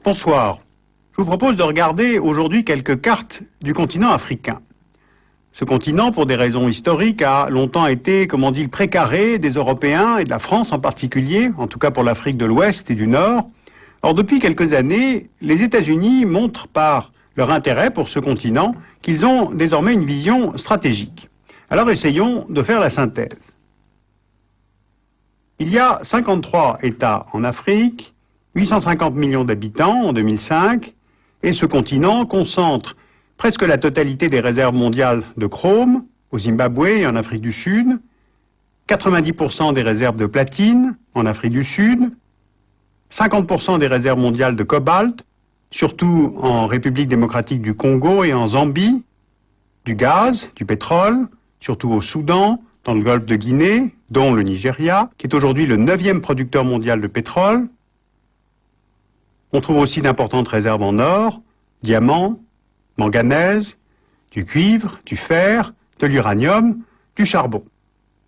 Bonsoir. Je vous propose de regarder aujourd'hui quelques cartes du continent africain. Ce continent, pour des raisons historiques, a longtemps été, comme on dit, le précaré des Européens et de la France en particulier, en tout cas pour l'Afrique de l'Ouest et du Nord. Or, depuis quelques années, les États-Unis montrent par leur intérêt pour ce continent qu'ils ont désormais une vision stratégique. Alors essayons de faire la synthèse. Il y a 53 États en Afrique, 850 millions d'habitants en 2005, et ce continent concentre presque la totalité des réserves mondiales de chrome au Zimbabwe et en Afrique du Sud, 90% des réserves de platine en Afrique du Sud, 50% des réserves mondiales de cobalt, surtout en République démocratique du Congo et en Zambie, du gaz, du pétrole, surtout au Soudan, dans le golfe de Guinée, dont le Nigeria, qui est aujourd'hui le 9e producteur mondial de pétrole. On trouve aussi d'importantes réserves en or, diamants, manganèse, du cuivre, du fer, de l'uranium, du charbon.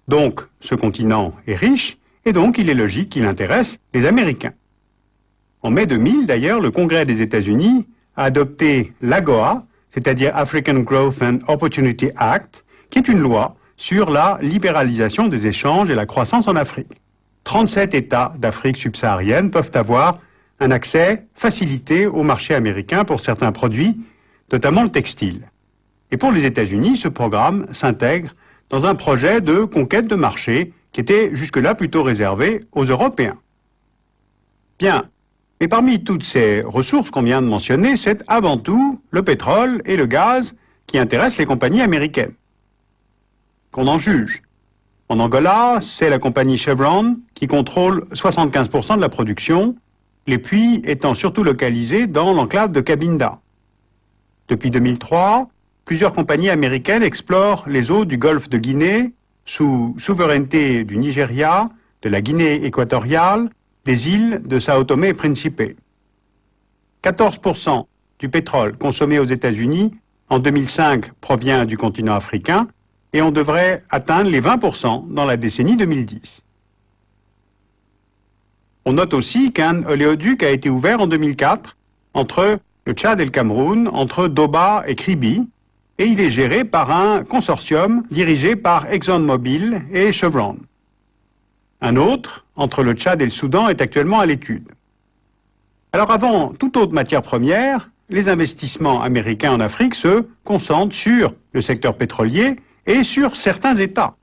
Donc, ce continent est riche, et donc il est logique qu'il intéresse les Américains. En mai 2000, d'ailleurs, le Congrès des États-Unis a adopté l'AGOA, c'est-à-dire African Growth and Opportunity Act, qui est une loi sur la libéralisation des échanges et la croissance en Afrique. 37 États d'Afrique subsaharienne peuvent avoir un accès facilité au marché américain pour certains produits, notamment le textile. Et pour les États-Unis, ce programme s'intègre dans un projet de conquête de marché qui était jusque-là plutôt réservé aux Européens. Bien, mais parmi toutes ces ressources qu'on vient de mentionner, c'est avant tout le pétrole et le gaz qui intéressent les compagnies américaines. Qu'on en juge. En Angola, c'est la compagnie Chevron qui contrôle 75% de la production, les puits étant surtout localisés dans l'enclave de Cabinda. Depuis 2003, plusieurs compagnies américaines explorent les eaux du golfe de Guinée, sous souveraineté du Nigeria, de la Guinée équatoriale, des îles de Sao Tomé et Principe. 14% du pétrole consommé aux États-Unis en 2005 provient du continent africain et on devrait atteindre les 20% dans la décennie 2010. On note aussi qu'un oléoduc a été ouvert en 2004 entre le Tchad et le Cameroun, entre Doba et Kribi, et il est géré par un consortium dirigé par ExxonMobil et Chevron. Un autre, entre le Tchad et le Soudan, est actuellement à l'étude. Alors avant toute autre matière première, les investissements américains en Afrique se concentrent sur le secteur pétrolier et sur certains États.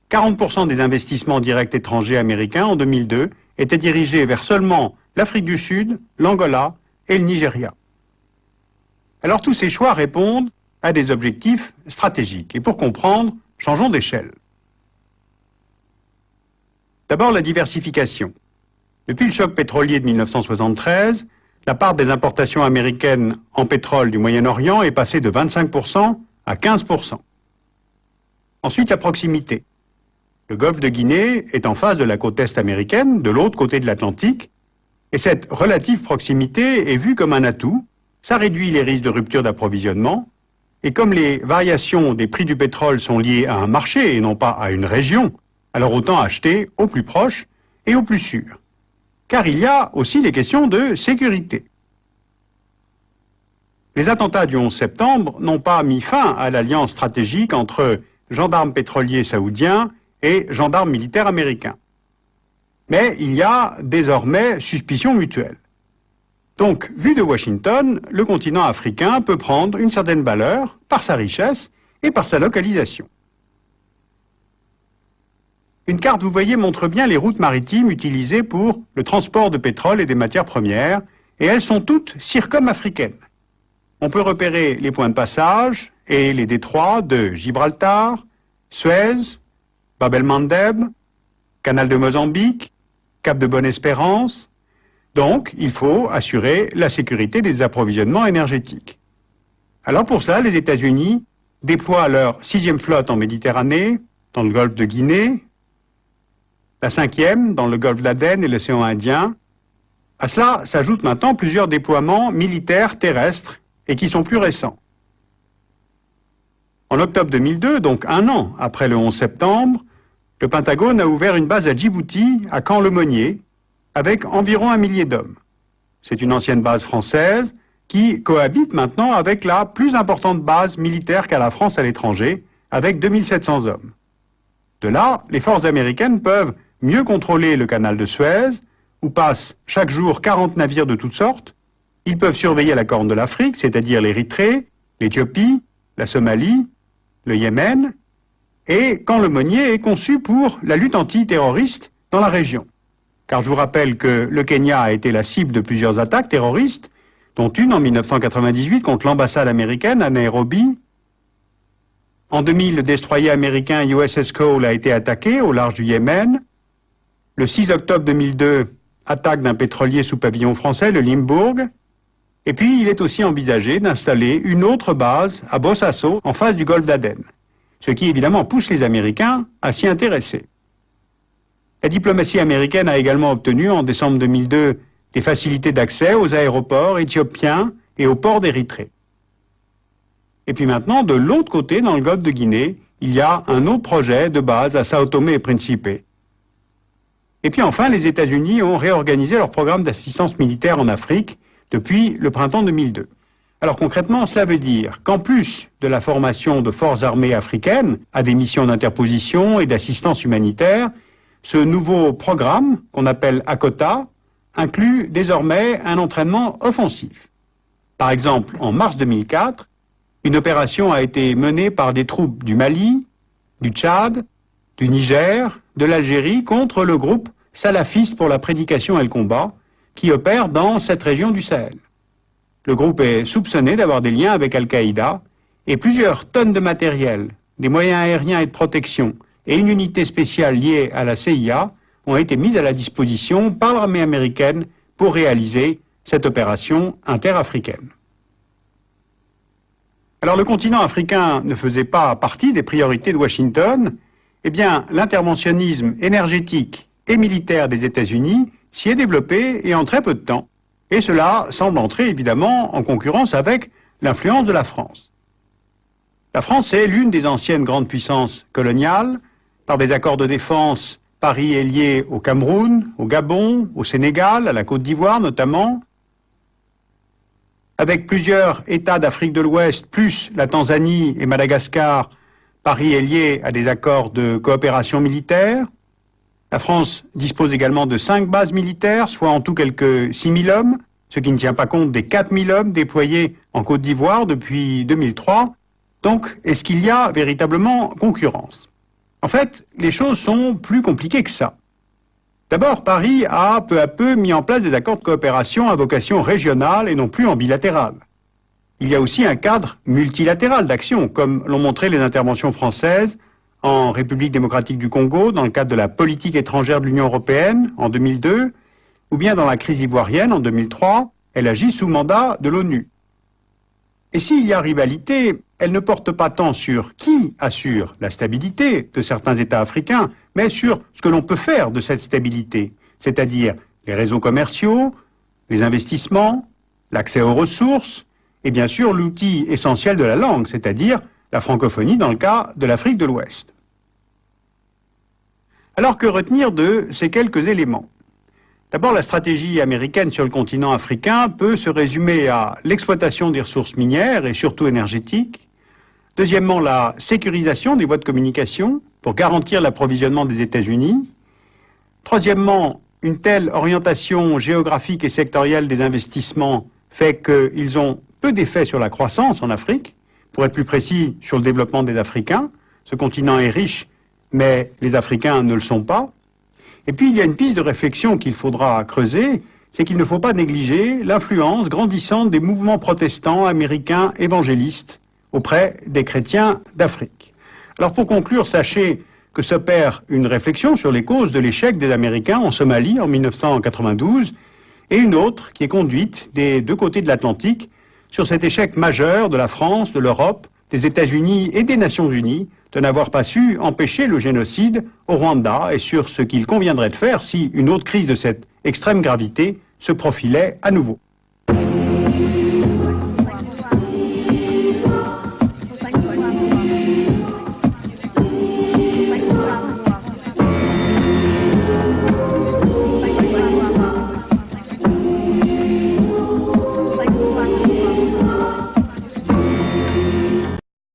40% des investissements directs étrangers américains en 2002 étaient dirigés vers seulement l'Afrique du Sud, l'Angola et le Nigeria. Alors tous ces choix répondent à des objectifs stratégiques. Et pour comprendre, changeons d'échelle. D'abord la diversification. Depuis le choc pétrolier de 1973, la part des importations américaines en pétrole du Moyen-Orient est passée de 25% à 15%. Ensuite la proximité. Le golfe de Guinée est en face de la côte est américaine, de l'autre côté de l'Atlantique, et cette relative proximité est vue comme un atout. Ça réduit les risques de rupture d'approvisionnement, et comme les variations des prix du pétrole sont liées à un marché et non pas à une région, alors autant acheter au plus proche et au plus sûr. Car il y a aussi les questions de sécurité. Les attentats du 11 septembre n'ont pas mis fin à l'alliance stratégique entre gendarmes pétroliers saoudiens et gendarmes militaires américains. Mais il y a désormais suspicion mutuelle. Donc, vu de Washington, le continent africain peut prendre une certaine valeur par sa richesse et par sa localisation. Une carte, vous voyez, montre bien les routes maritimes utilisées pour le transport de pétrole et des matières premières, et elles sont toutes circum-africaines. On peut repérer les points de passage et les détroits de Gibraltar, Suez, Bab el-Mandeb, Canal de Mozambique, Cap de Bonne-Espérance. Donc, il faut assurer la sécurité des approvisionnements énergétiques. Alors pour cela, les États-Unis déploient leur 6e flotte en Méditerranée, dans le golfe de Guinée, la 5e dans le golfe d'Aden et l'océan Indien. À cela s'ajoutent maintenant plusieurs déploiements militaires terrestres et qui sont plus récents. En octobre 2002, donc un an après le 11 septembre, le Pentagone a ouvert une base à Djibouti, à Camp-le-Monnier, avec environ 1 millier d'hommes. c'est une ancienne base française qui cohabite maintenant avec la plus importante base militaire qu'a la France à l'étranger, avec 2700 hommes. De là, les forces américaines peuvent mieux contrôler le canal de Suez, où passent chaque jour 40 navires de toutes sortes. Ils peuvent surveiller la Corne de l'Afrique, c'est-à-dire l'Érythrée, l'Éthiopie, la Somalie, le Yémen, et quand le Monnier est conçu pour la lutte antiterroriste dans la région. Car je vous rappelle que le Kenya a été la cible de plusieurs attaques terroristes, dont une en 1998 contre l'ambassade américaine à Nairobi. En 2000, le destroyer américain USS Cole a été attaqué au large du Yémen. Le 6 octobre 2002, attaque d'un pétrolier sous pavillon français, le Limbourg. Et puis, il est aussi envisagé d'installer une autre base à Bosaso, en face du golfe d'Aden. Ce qui, évidemment, pousse les Américains à s'y intéresser. La diplomatie américaine a également obtenu, en décembre 2002, des facilités d'accès aux aéroports éthiopiens et aux ports d'Érythrée. Et puis maintenant, de l'autre côté, dans le golfe de Guinée, il y a un autre projet de base à Sao Tomé et Principe. Et puis enfin, les États-Unis ont réorganisé leur programme d'assistance militaire en Afrique depuis le printemps 2002. Alors concrètement, cela veut dire qu'en plus de la formation de forces armées africaines à des missions d'interposition et d'assistance humanitaire, ce nouveau programme, qu'on appelle ACOTA, inclut désormais un entraînement offensif. Par exemple, en mars 2004, une opération a été menée par des troupes du Mali, du Tchad, du Niger, de l'Algérie contre le groupe salafiste pour la prédication et le combat qui opère dans cette région du Sahel. Le groupe est soupçonné d'avoir des liens avec Al-Qaïda et plusieurs tonnes de matériel, des moyens aériens et de protection et une unité spéciale liée à la CIA ont été mises à la disposition par l'armée américaine pour réaliser cette opération interafricaine. Alors le continent africain ne faisait pas partie des priorités de Washington. Eh bien, l'interventionnisme énergétique et militaire des États-Unis s'y est développé et en très peu de temps. Et cela semble entrer évidemment en concurrence avec l'influence de la France. La France est l'une des anciennes grandes puissances coloniales. Par des accords de défense, Paris est lié au Cameroun, au Gabon, au Sénégal, à la Côte d'Ivoire notamment. Avec plusieurs États d'Afrique de l'Ouest, plus la Tanzanie et Madagascar, Paris est lié à des accords de coopération militaire. La France dispose également de 5 bases militaires, soit en tout quelques 6 000 hommes, ce qui ne tient pas compte des 4 000 hommes déployés en Côte d'Ivoire depuis 2003. Donc, est-ce qu'il y a véritablement concurrence ? En fait, les choses sont plus compliquées que ça. D'abord, Paris a peu à peu mis en place des accords de coopération à vocation régionale et non plus en bilatéral. Il y a aussi un cadre multilatéral d'action, comme l'ont montré les interventions françaises en République démocratique du Congo, dans le cadre de la politique étrangère de l'Union européenne en 2002, ou bien dans la crise ivoirienne en 2003, elle agit sous mandat de l'ONU. Et s'il y a rivalité, elle ne porte pas tant sur qui assure la stabilité de certains États africains, mais sur ce que l'on peut faire de cette stabilité, c'est-à-dire les réseaux commerciaux, les investissements, l'accès aux ressources, et bien sûr l'outil essentiel de la langue, c'est-à-dire la francophonie dans le cas de l'Afrique de l'Ouest. Alors que retenir de ces quelques éléments ? D'abord, la stratégie américaine sur le continent africain peut se résumer à l'exploitation des ressources minières et surtout énergétiques. Deuxièmement, la sécurisation des voies de communication pour garantir l'approvisionnement des États-Unis. Troisièmement, une telle orientation géographique et sectorielle des investissements fait qu'ils ont peu d'effet sur la croissance en Afrique. Pour être plus précis, sur le développement des Africains. Ce continent est riche, mais les Africains ne le sont pas. Et puis, il y a une piste de réflexion qu'il faudra creuser, c'est qu'il ne faut pas négliger l'influence grandissante des mouvements protestants américains évangélistes auprès des chrétiens d'Afrique. Alors, pour conclure, sachez que s'opère une réflexion sur les causes de l'échec des Américains en Somalie en 1992, et une autre qui est conduite des deux côtés de l'Atlantique sur cet échec majeur de la France, de l'Europe, des États-Unis et des Nations Unies de n'avoir pas su empêcher le génocide au Rwanda et sur ce qu'il conviendrait de faire si une autre crise de cette extrême gravité se profilait à nouveau.